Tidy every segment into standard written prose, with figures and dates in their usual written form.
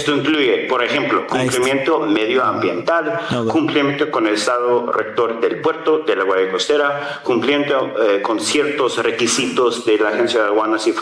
Esto incluye, por ejemplo, cumplimiento medioambiental, cumplimiento con el estado rector del puerto, de la Guardia Costera, cumplimiento con ciertos requisitos de la Agencia de Aduanas y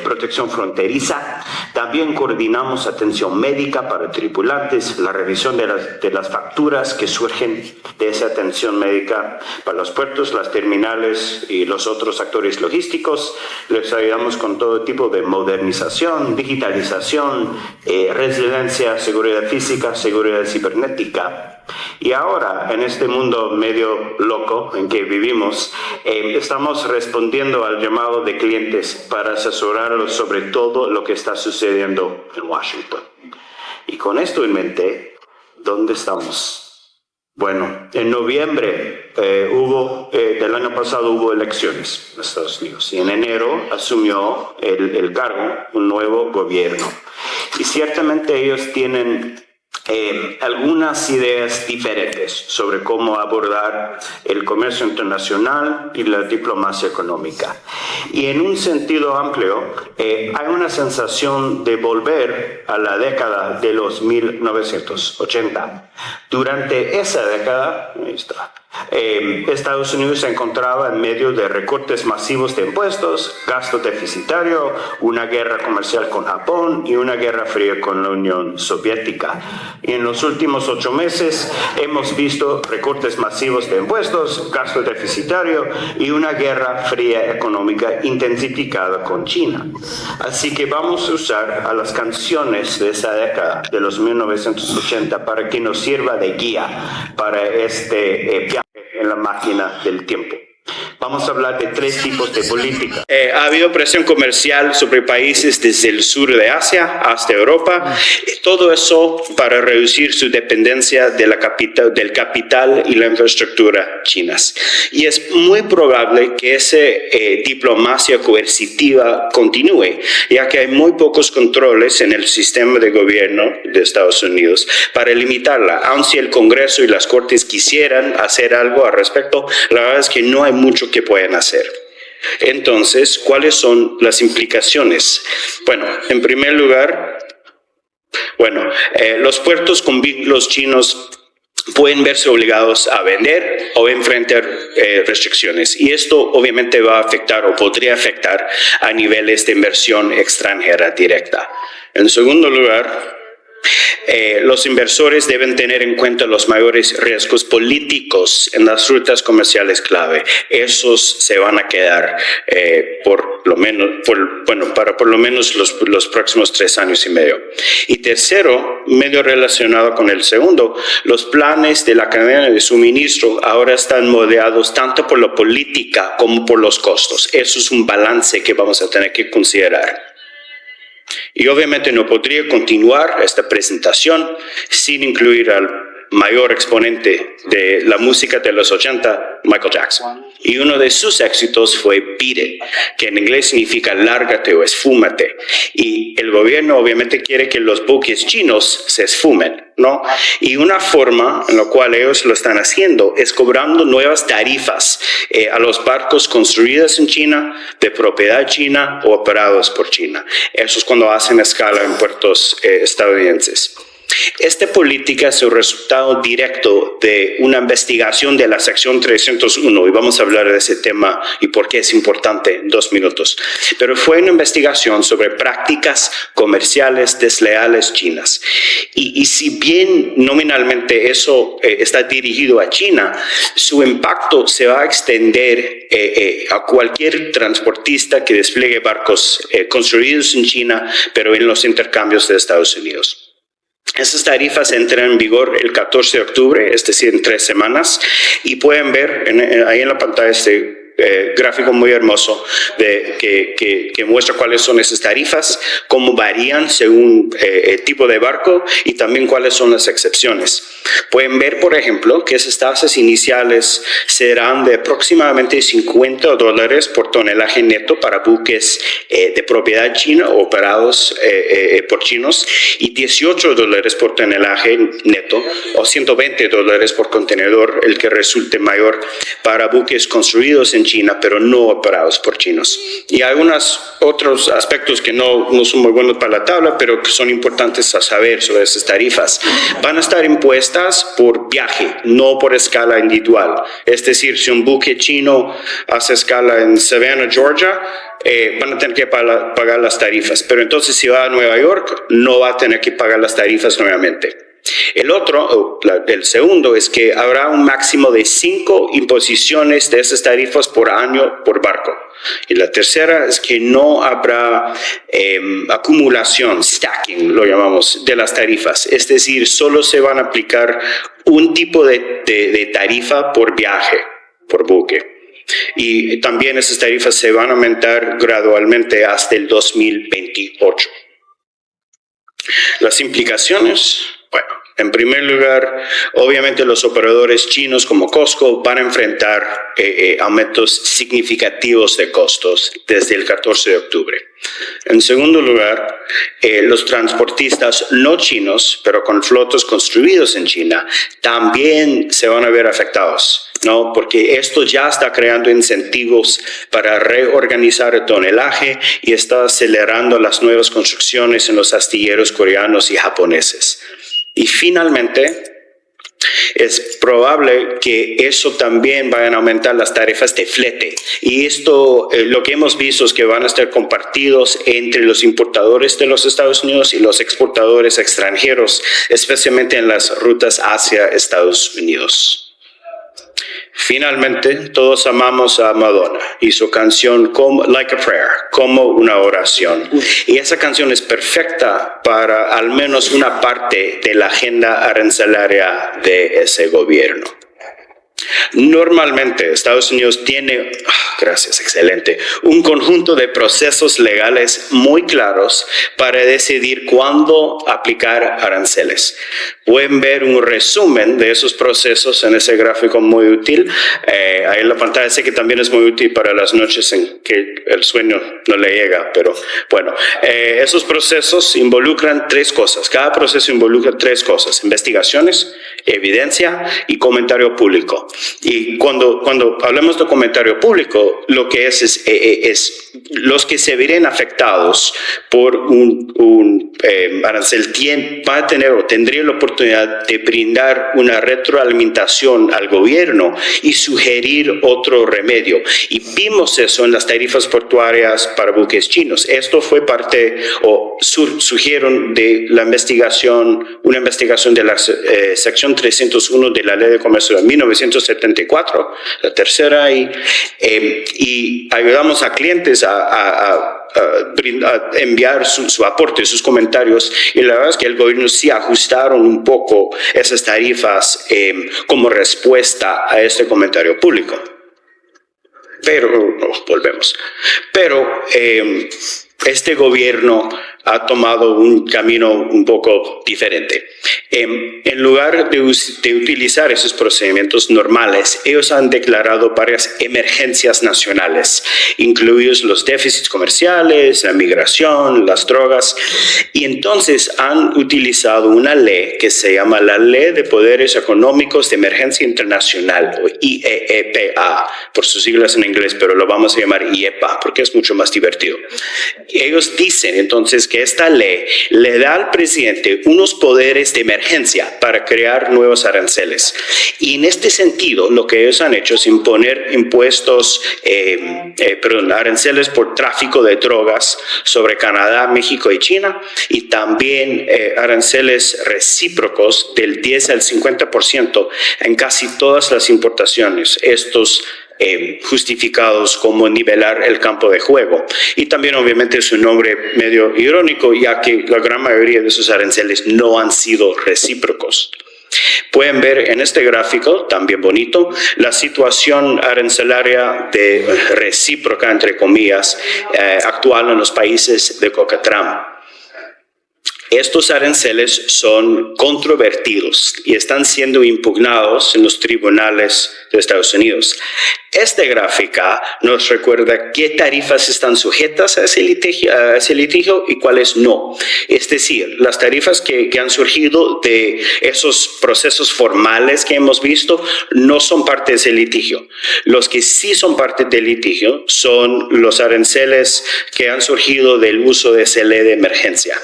Protección Fronteriza. También coordinamos atención médica para tripulantes, la revisión de las facturas que surgen de esa atención médica para los puertos, las terminales y los otros actores logísticos. Les ayudamos con todo tipo de modernización, digitalización, resiliencia, seguridad física, seguridad cibernética. Y ahora, en este mundo medio loco en que vivimos, estamos respondiendo al llamado de clientes para asesorarlos sobre todo lo que está sucediendo en Washington. Y con esto en mente, ¿dónde estamos? Bueno, en noviembre del año pasado hubo elecciones en Estados Unidos y en enero asumió el cargo un nuevo gobierno. Y ciertamente ellos tienen algunas ideas diferentes sobre cómo abordar el comercio internacional y la diplomacia económica. Y en un sentido amplio, hay una sensación de volver a la década de los 1980. Durante esa década, Estados Unidos se encontraba en medio de recortes masivos de impuestos, gasto deficitario, una guerra comercial con Japón y una guerra fría con la Unión Soviética. Y en los últimos 8 meses hemos visto recortes masivos de impuestos, gasto deficitario y una guerra fría económica intensificada con China. Así que vamos a usar a las canciones de esa década, de los 1980, para que nos sirva de guía para este viaje en la máquina del tiempo. Vamos a hablar de 3 tipos de política. Ha habido presión comercial sobre países desde el sur de Asia hasta Europa. Todo eso para reducir su dependencia del capital y la infraestructura chinas. Y es muy probable que esa diplomacia coercitiva continúe, ya que hay muy pocos controles en el sistema de gobierno de Estados Unidos para limitarla. Aun si el Congreso y las Cortes quisieran hacer algo al respecto, la verdad es que no hay mucho que pueden hacer. Entonces, ¿cuáles son las implicaciones? Bueno, en primer lugar, los puertos con vínculos chinos pueden verse obligados a vender o enfrentar restricciones. Y esto obviamente va a afectar o podría afectar a niveles de inversión extranjera directa. En segundo lugar, los inversores deben tener en cuenta los mayores riesgos políticos en las rutas comerciales clave. Esos se van a quedar por lo menos los próximos 3 años y medio. Y tercero, medio relacionado con el segundo, los planes de la cadena de suministro ahora están moldeados tanto por la política como por los costos. Eso es un balance que vamos a tener que considerar. Y obviamente no podría continuar esta presentación sin incluir al mayor exponente de la música de los 80, Michael Jackson. Y uno de sus éxitos fue Beat It, que en inglés significa lárgate o esfúmate. Y el gobierno obviamente quiere que los buques chinos se esfumen, ¿no? Y una forma en la cual ellos lo están haciendo es cobrando nuevas tarifas a los barcos construidos en China, de propiedad china o operados por China. Eso es cuando hacen escala en puertos estadounidenses. Esta política es el resultado directo de una investigación de la sección 301 y vamos a hablar de ese tema y por qué es importante en 2 minutos. Pero fue una investigación sobre prácticas comerciales desleales chinas. Y si bien nominalmente eso está dirigido a China, su impacto se va a extender a cualquier transportista que despliegue barcos construidos en China, pero en los intercambios de Estados Unidos. Esas tarifas entran en vigor el 14 de octubre, es decir, en 3 semanas, y pueden ver ahí en la pantalla este gráfico muy hermoso que muestra cuáles son esas tarifas, cómo varían según el tipo de barco y también cuáles son las excepciones. Pueden ver, por ejemplo, que esas tasas iniciales serán de aproximadamente $50 por tonelaje neto para buques de propiedad china operados por chinos y $18 por tonelaje neto o $120 por contenedor, el que resulte mayor para buques construidos en en China, pero no operados por chinos. Y hay otros aspectos que no son muy buenos para la tabla, pero que son importantes a saber sobre esas tarifas. Van a estar impuestas por viaje, no por escala individual. Es decir, si un buque chino hace escala en Savannah, Georgia, van a tener que pagar las tarifas. Pero entonces si va a Nueva York, no va a tener que pagar las tarifas nuevamente. El segundo es que habrá un máximo de 5 imposiciones de esas tarifas por año por barco. Y la tercera es que no habrá acumulación, stacking, lo llamamos, de las tarifas. Es decir, solo se van a aplicar un tipo de tarifa por viaje, por buque. Y también esas tarifas se van a aumentar gradualmente hasta el 2028. Las implicaciones, bueno, en primer lugar, obviamente los operadores chinos como Costco van a enfrentar aumentos significativos de costos desde el 14 de octubre. En segundo lugar, los transportistas no chinos, pero con flotas construidos en China, también se van a ver afectados, ¿no? Porque esto ya está creando incentivos para reorganizar el tonelaje y está acelerando las nuevas construcciones en los astilleros coreanos y japoneses. Y finalmente, es probable que eso también vayan a aumentar las tarifas de flete. Y esto, lo que hemos visto es que van a estar compartidos entre los importadores de los Estados Unidos y los exportadores extranjeros, especialmente en las rutas hacia Estados Unidos. Finalmente, todos amamos a Madonna y su canción Like a Prayer, como una oración. Y esa canción es perfecta para al menos una parte de la agenda arancelaria de ese gobierno. Normalmente Estados Unidos tiene, gracias, excelente, un conjunto de procesos legales muy claros para decidir cuándo aplicar aranceles. Pueden ver un resumen de esos procesos en ese gráfico muy útil. Ahí en la pantalla sé que también es muy útil para las noches en que el sueño no le llega, pero bueno, esos procesos involucran 3 cosas. Cada proceso involucra 3 cosas: investigaciones, evidencia y comentario público. Y cuando hablamos de comentario público, lo que es los que se verían afectados por un arancel van a tener o tendrían la oportunidad de brindar una retroalimentación al gobierno y sugerir otro remedio. Y vimos eso en las tarifas portuarias para buques chinos. Esto fue parte o surgieron de la investigación, una investigación de la sección 301 de la Ley de Comercio de 1974, la tercera, y ayudamos a clientes a enviar su aporte, sus comentarios, y la verdad es que el gobierno sí ajustaron un poco esas tarifas como respuesta a este comentario público. Pero, volvemos. Pero este gobierno ha tomado un camino un poco diferente. En lugar de utilizar esos procedimientos normales, ellos han declarado varias emergencias nacionales, incluidos los déficits comerciales, la migración, las drogas, y entonces han utilizado una ley que se llama la Ley de Poderes Económicos de Emergencia Internacional, o IEEPA, por sus siglas en inglés, pero lo vamos a llamar IEPA porque es mucho más divertido. Ellos dicen entonces que esta ley le da al presidente unos poderes de emergencia para crear nuevos aranceles. Y en este sentido, lo que ellos han hecho es imponer aranceles por tráfico de drogas sobre Canadá, México y China, y también aranceles recíprocos del 10 al 50% en casi todas las importaciones. Estos justificados como nivelar el campo de juego. Y también obviamente es un nombre medio irónico, ya que la gran mayoría de esos aranceles no han sido recíprocos. Pueden ver en este gráfico, también bonito, la situación arancelaria de recíproca, entre comillas, actual en los países de COCATRAM. Estos aranceles son controvertidos y están siendo impugnados en los tribunales de Estados Unidos. Esta gráfica nos recuerda qué tarifas están sujetas a ese litigio y cuáles no. Es decir, las tarifas que han surgido de esos procesos formales que hemos visto no son parte de ese litigio. Los que sí son parte del litigio son los aranceles que han surgido del uso de esa ley de emergencia.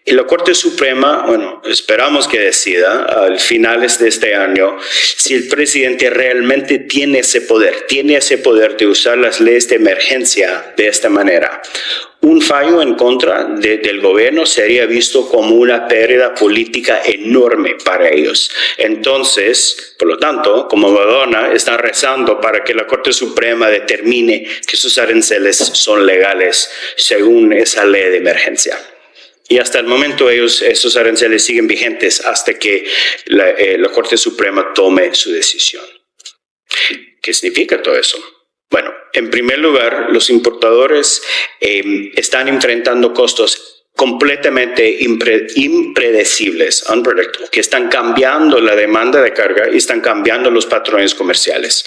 Y la Corte Suprema, bueno, esperamos que decida al finales de este año si el presidente realmente tiene ese poder de usar las leyes de emergencia de esta manera. Un fallo en contra del gobierno sería visto como una pérdida política enorme para ellos. Entonces, por lo tanto, como Madonna, están rezando para que la Corte Suprema determine que sus aranceles son legales según esa ley de emergencia. Y hasta el momento esos aranceles siguen vigentes hasta que la Corte Suprema tome su decisión. ¿Qué significa todo eso? Bueno, en primer lugar, los importadores están enfrentando costos completamente impredecibles, unpredictable, que están cambiando la demanda de carga y están cambiando los patrones comerciales.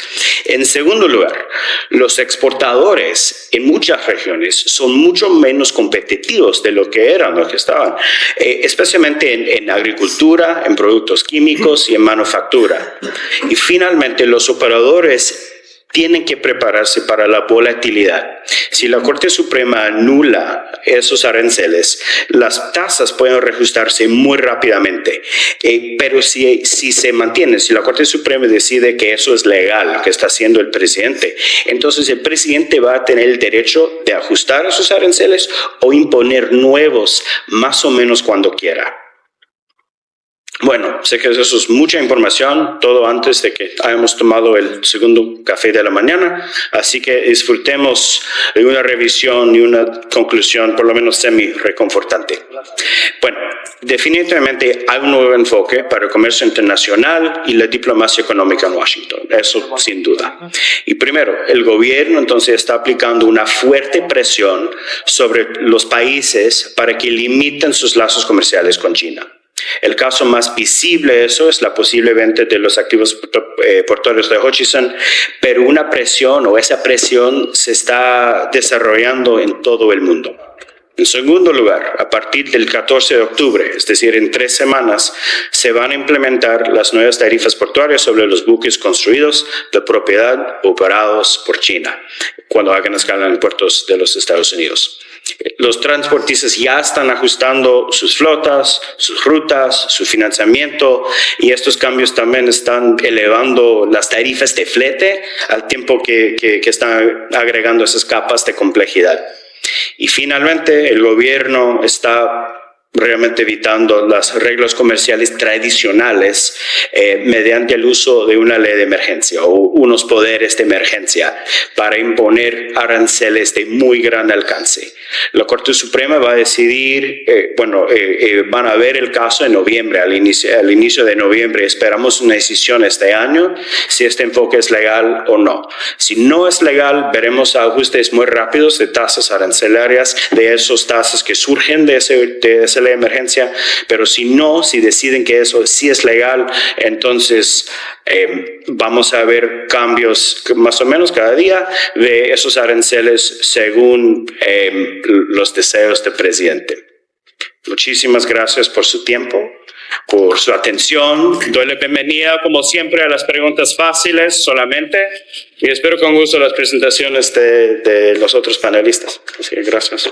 En segundo lugar, los exportadores en muchas regiones son mucho menos competitivos de lo que eran, lo que estaban, especialmente en agricultura, en productos químicos y en manufactura. Y finalmente, los operadores tienen que prepararse para la volatilidad. Si la Corte Suprema anula esos aranceles, las tasas pueden reajustarse muy rápidamente. Pero si se mantiene, si la Corte Suprema decide que eso es legal, lo que está haciendo el presidente, entonces el presidente va a tener el derecho de ajustar esos aranceles o imponer nuevos más o menos cuando quiera. Bueno, sé que eso es mucha información, todo antes de que hayamos tomado el segundo café de la mañana, así que disfrutemos de una revisión y una conclusión por lo menos semi-reconfortante. Bueno, definitivamente hay un nuevo enfoque para el comercio internacional y la diplomacia económica en Washington, eso sin duda. Y primero, el gobierno entonces está aplicando una fuerte presión sobre los países para que limiten sus lazos comerciales con China. El caso más visible de eso es la posible venta de los activos portuarios de Hutchison, pero esa presión se está desarrollando en todo el mundo. En segundo lugar, a partir del 14 de octubre, es decir, en 3 semanas, se van a implementar las nuevas tarifas portuarias sobre los buques construidos de propiedad operados por China, cuando hagan escala en puertos de los Estados Unidos. Los transportistas ya están ajustando sus flotas, sus rutas, su financiamiento, y estos cambios también están elevando las tarifas de flete al tiempo que están agregando esas capas de complejidad. Y finalmente, el gobierno está realmente evitando las reglas comerciales tradicionales mediante el uso de una ley de emergencia o unos poderes de emergencia para imponer aranceles de muy gran alcance. La Corte Suprema va a decidir, van a ver el caso en noviembre, al inicio de noviembre. Esperamos una decisión este año, si este enfoque es legal o no. Si no es legal, veremos ajustes muy rápidos de tasas arancelarias, de esas tasas que surgen de esa ley de emergencia, pero si deciden que eso sí es legal, entonces vamos a ver cambios más o menos cada día de esos aranceles según los deseos del presidente. Muchísimas gracias por su tiempo, por su atención. Doy la bienvenida, como siempre, a las preguntas fáciles solamente y espero con gusto las presentaciones de los otros panelistas. Así que gracias.